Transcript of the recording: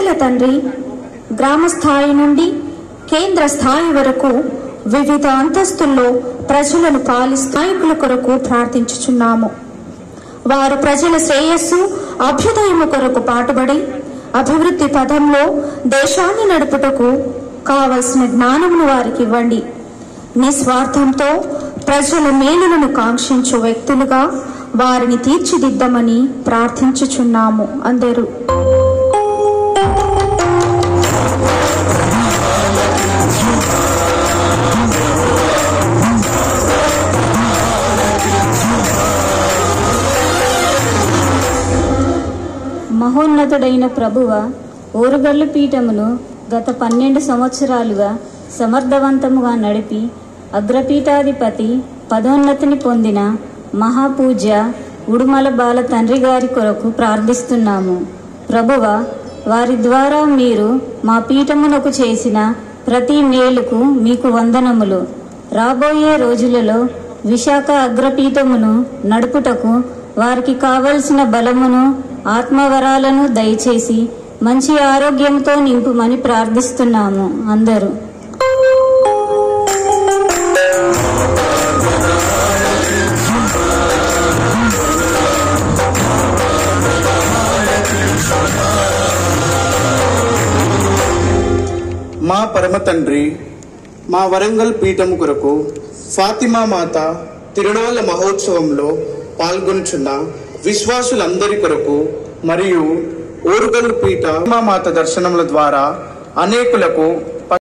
దయగల తండ్రి, గ్రామ స్థాయి నుండి కేంద్ర స్థాయి వరకు వివిధ అంతస్తుల్లో ప్రజలను పాలిస్తూ నాయకుల కొరకు ప్రార్థించుచున్నాము. వారు ప్రజల శ్రేయస్సు అభ్యుదయము కొరకు పాటుపడి అభివృద్ధి పథంలో దేశాన్ని నడుపుటకు కావలసిన జ్ఞానమును వారికి ఇవ్వండి. నిస్వార్థంతో ప్రజల మేలులను కాంక్షించు వ్యక్తులుగా వారిని తీర్చిదిద్దమని ప్రార్థించుచున్నాము. అందరూ మహోన్నతుడైన ప్రభువ, ఓరుగల్లు పీఠమును గత 12 సంవత్సరాలుగా సమర్థవంతముగా నడిపి అగ్రపీఠాధిపతి పదోన్నతిని పొందిన మహాపూజ్య ఉడుమల బాల తండ్రి గారి కొరకు ప్రార్థిస్తున్నాము. ప్రభువ, వారి ద్వారా మీరు మా పీఠమునకు చేసిన ప్రతి మేలుకు మీకు వందనములు. రాబోయే రోజులలో విశాఖ అగ్రపీఠమును నడుపుటకు వారికి కావలసిన బలమును ఆత్మవరాలను దయచేసి మంచి ఆరోగ్యంతో నింపుమని ప్రార్థిస్తున్నాము. అందరూ మా పరమ తండ్రి, మా వరంగల్ పీఠము కొరకు ఫాతిమా మాత తిరునాళ్ళ మహోత్సవంలో పాల్గొనుచున్న విశ్వాసులందరి కొరకు మరియు ఓరుగల్లు పీఠ మాత దర్శనముల ద్వారా అనేకులకు